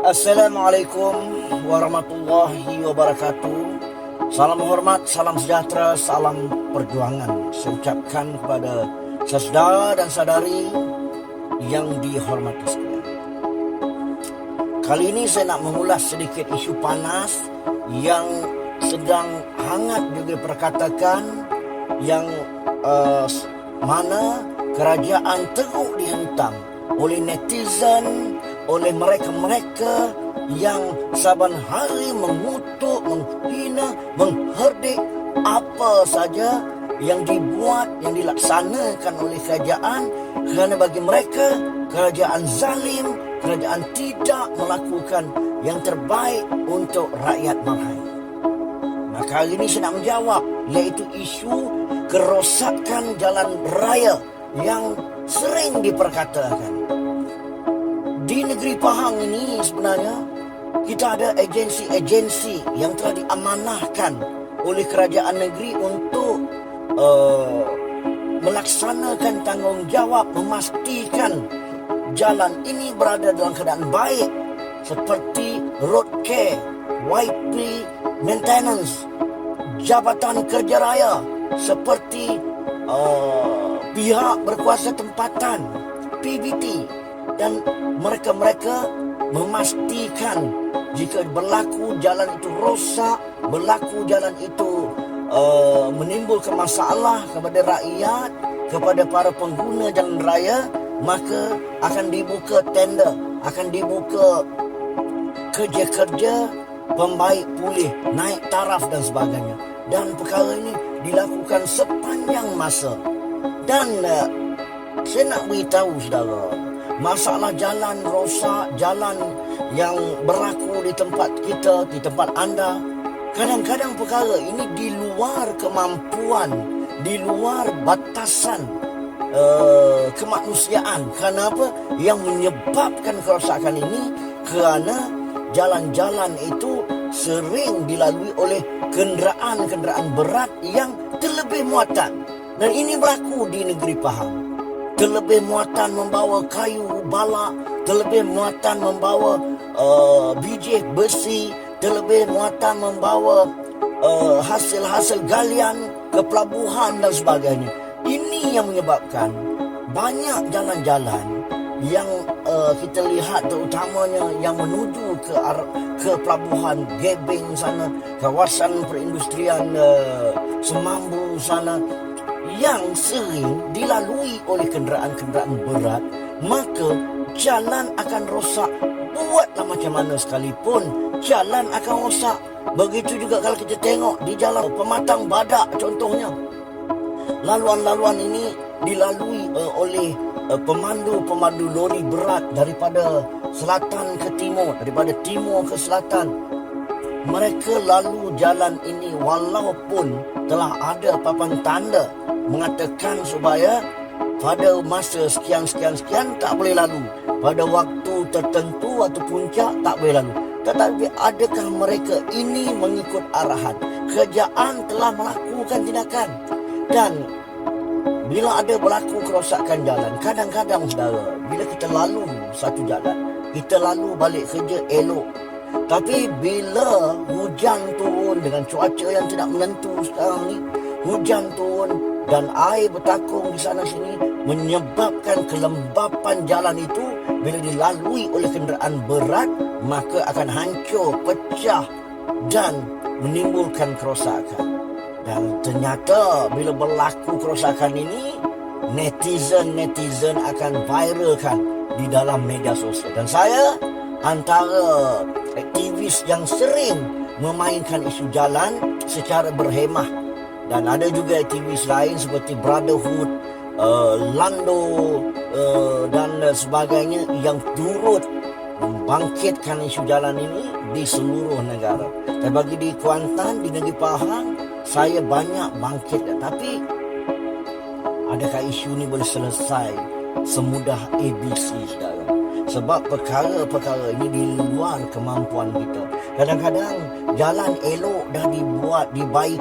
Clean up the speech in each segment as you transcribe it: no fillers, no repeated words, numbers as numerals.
Assalamualaikum warahmatullahi wabarakatuh. Salam hormat, salam sejahtera, salam perjuangan saya ucapkan kepada saudara dan saudari yang dihormati sekalian. Kali ini saya nak mengulas sedikit isu panas yang sedang hangat juga diperkatakan, yang mana kerajaan teruk dihentam oleh netizen, oleh mereka-mereka yang saban hari mengutuk, menghina, mengherdik apa saja yang dibuat, yang dilaksanakan oleh kerajaan, kerana bagi mereka kerajaan zalim, kerajaan tidak melakukan yang terbaik untuk rakyat marhai. Maka hari ini saya nak menjawab, iaitu isu kerosakan jalan raya yang sering diperkatakan. Di negeri Pahang ini sebenarnya kita ada agensi-agensi yang telah diamanahkan oleh kerajaan negeri untuk melaksanakan tanggungjawab, memastikan jalan ini berada dalam keadaan baik, seperti Road Care, YP Maintenance, Jabatan Kerja Raya, seperti pihak berkuasa tempatan, PBT, dan mereka-mereka memastikan jika berlaku jalan itu rosak, berlaku jalan itu menimbulkan masalah kepada rakyat, kepada para pengguna jalan raya, maka akan dibuka tender, akan dibuka kerja-kerja pembaik pulih, naik taraf dan sebagainya. Dan perkara ini dilakukan sepanjang masa. Dan saya nak beritahu saudara, masalah jalan rosak, jalan yang berlaku di tempat kita, di tempat anda, kadang-kadang perkara ini di luar kemampuan, di luar batasan kemanusiaan. Kenapa? Yang menyebabkan kerosakan ini kerana jalan-jalan itu sering dilalui oleh kenderaan-kenderaan berat yang terlebih muatan. Dan ini berlaku di negeri Pahang. Terlebih muatan membawa kayu balak, terlebih muatan membawa biji besi, terlebih muatan membawa hasil-hasil galian ke pelabuhan dan sebagainya. Ini yang menyebabkan banyak jalan-jalan yang kita lihat, terutamanya yang menuju ke pelabuhan Gebeng sana, kawasan perindustrian Semambu sana, yang sering dilalui oleh kenderaan-kenderaan berat, maka jalan akan rosak. Buatlah macam mana sekalipun, jalan akan rosak. Begitu juga kalau kita tengok di jalan Pematang Badak contohnya, laluan-laluan ini dilalui oleh pemandu-pemandu lori berat daripada selatan ke timur, daripada timur ke selatan. Mereka lalu jalan ini walaupun telah ada papan tanda mengatakan supaya pada masa sekian-sekian tak boleh lalu, pada waktu tertentu, waktu puncak tak boleh lalu. Tetapi adakah mereka ini mengikut arahan? Kerajaan telah melakukan tindakan. Dan bila ada berlaku kerosakan jalan, kadang-kadang saudara, bila kita lalu satu jalan, kita lalu balik kerja elok. Tapi bila hujan turun dengan cuaca yang tidak menentu sekarang ni, hujan turun dan air bertakung di sana sini, menyebabkan kelembapan jalan itu bila dilalui oleh kenderaan berat, maka akan hancur, pecah dan menimbulkan kerosakan. Dan ternyata bila berlaku kerosakan ini, netizen akan viralkan di dalam media sosial. Dan saya antara aktivis yang sering memainkan isu jalan secara berhemah. Dan ada juga aktivis lain seperti Brotherhood, Lando dan sebagainya yang turut membangkitkan isu jalan ini di seluruh negara. Dan bagi di Kuantan, di negeri Pahang, saya banyak bangkit. Tapi adakah isu ini boleh selesai semudah ABC, saudara? Sebab perkara-perkara ini di luar kemampuan kita. Kadang-kadang jalan elok dah dibuat, dibaik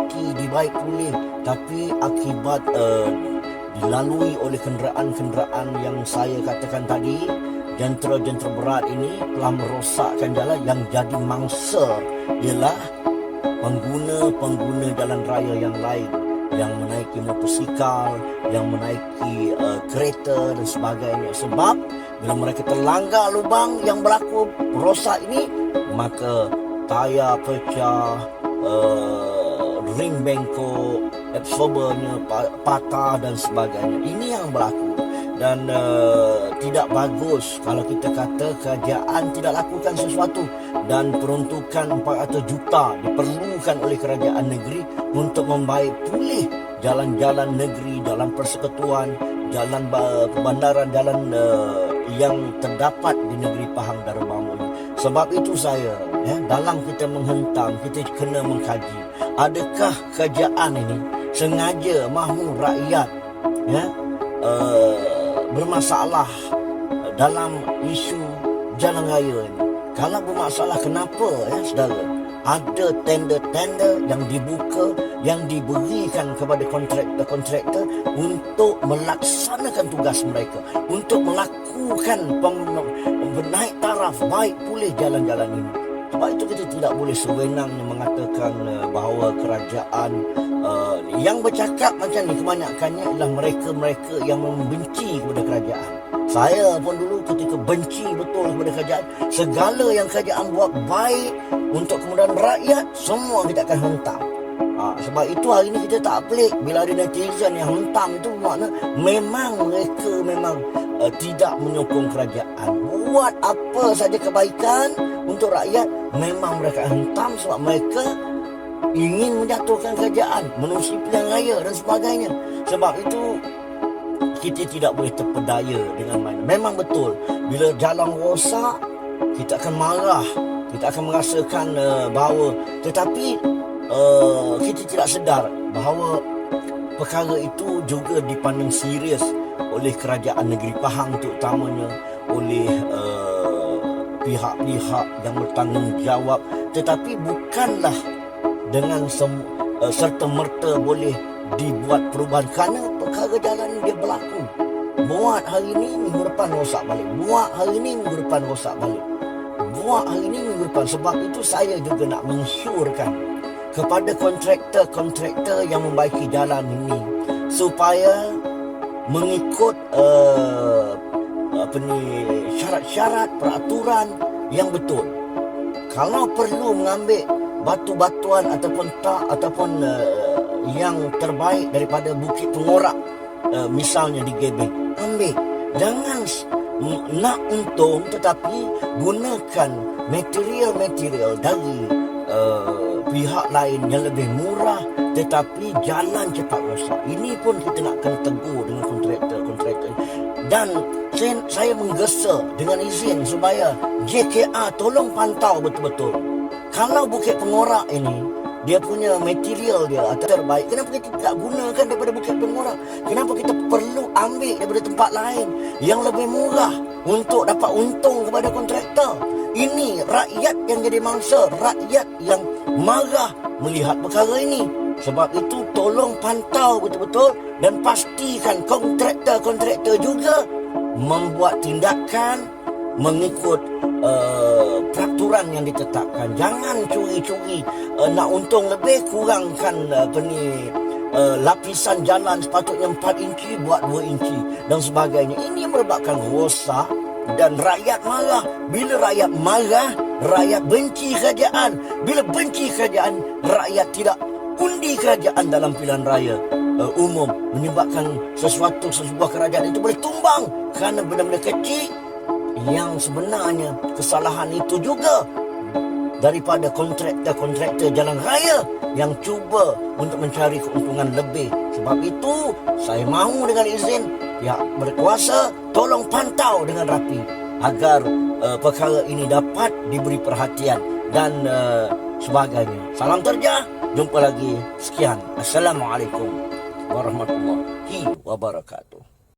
pulih, tapi akibat dilalui oleh kenderaan-kenderaan yang saya katakan tadi, jentera-jentera berat ini telah merosakkan jalan. Yang jadi mangsa ialah pengguna-pengguna jalan raya yang lain, yang menaiki motosikal, yang menaiki kereta dan sebagainya. Sebab bila mereka terlanggar lubang yang berlaku rosak ini, maka tayar pecah, ring bengkok, absorbernya patah dan sebagainya. Ini yang berlaku. Dan tidak bagus kalau kita kata kerajaan tidak lakukan sesuatu, dan peruntukan 400 juta diperlukan oleh kerajaan negeri untuk membaik pulih jalan-jalan negeri, jalan persekutuan, jalan perbandaran, jalan yang terdapat di negeri Pahang Darul ini. Sebab itu dalam kita menghentam, kita kena mengkaji, adakah kerajaan ini sengaja mahu rakyat bermasalah dalam isu jalan raya ini? Kalau bermasalah, kenapa saudara? Ada tender-tender yang dibuka, yang diberikan kepada kontraktor-kontraktor untuk melaksanakan tugas mereka, untuk melakukan menaik taraf, baik pulih jalan-jalan ini. Sebab itu kita tidak boleh sewenangnya mengatakan bahawa kerajaan yang bercakap macam ni kebanyakannya ialah mereka-mereka yang membenci kepada kerajaan. Saya pun dulu ketika benci betul kepada kerajaan, segala yang kerajaan buat baik untuk kemudahan rakyat, semua kita akan hentam. Sebab itu hari ni kita tak pelik bila ada netizen yang hentam. Itu makna memang mereka tidak menyokong kerajaan. Buat apa saja kebaikan untuk rakyat, memang mereka hentam sebab mereka ingin menjatuhkan kerajaan, menerusi pilihan raya dan sebagainya. Sebab itu kita tidak boleh terpedaya dengan main. Memang betul, bila jalan rosak, kita akan marah, kita akan merasakan bahawa, tetapi kita tidak sedar bahawa perkara itu juga dipandang serius oleh kerajaan negeri Pahang, terutamanya oleh pihak-pihak yang bertanggungjawab. Tetapi bukanlah dengan serta-merta boleh dibuat perubahan, kerana perkara jalan dia berlaku. Buat hari ini, minggu depan rosak balik. Buat hari ini, minggu depan rosak balik. Buat hari ini, minggu depan. Sebab itu saya juga nak mensyorkan kepada kontraktor-kontraktor yang membaiki jalan ini supaya mengikut syarat-syarat peraturan yang betul. Kalau perlu mengambil batu-batuan ataupun yang terbaik daripada Bukit Pengorak, misalnya di Gebeng, ambil. Jangan nak untung, tetapi gunakan material-material dari pihak lain yang lebih murah, tetapi jalan cepat rosak. Ini pun kita nak kena tegur dengan kontraktor. Dan saya menggesa dengan izin supaya JKR tolong pantau betul-betul. Kalau Bukit Pengorak ini, dia punya material dia terbaik, kenapa kita tidak gunakan daripada Bukit Pengorak? Kenapa kita perlu ambil daripada tempat lain yang lebih murah untuk dapat untung kepada kontraktor? Ini rakyat yang jadi mangsa, rakyat yang marah melihat perkara ini. Sebab itu tolong pantau betul-betul dan pastikan kontraktor-kontraktor juga membuat tindakan mengikut peraturan yang ditetapkan. Jangan curi-curi, nak untung lebih, kurangkan lapisan jalan sepatutnya 4 inci buat 2 inci dan sebagainya. Ini menyebabkan rosak dan rakyat marah. Bila rakyat marah, rakyat benci kerajaan. Bila benci kerajaan, rakyat tidak undi kerajaan dalam pilihan raya umum, menyebabkan sebuah kerajaan itu boleh tumbang kerana benda-benda kecil yang sebenarnya kesalahan itu juga daripada kontraktor jalan raya yang cuba untuk mencari keuntungan lebih. Sebab itu saya mahu dengan izin pihak berkuasa tolong pantau dengan rapi agar perkara ini dapat diberi perhatian dan sebagainya. Salam terja, jumpa lagi. Sekian. Assalamualaikum warahmatullahi wabarakatuh.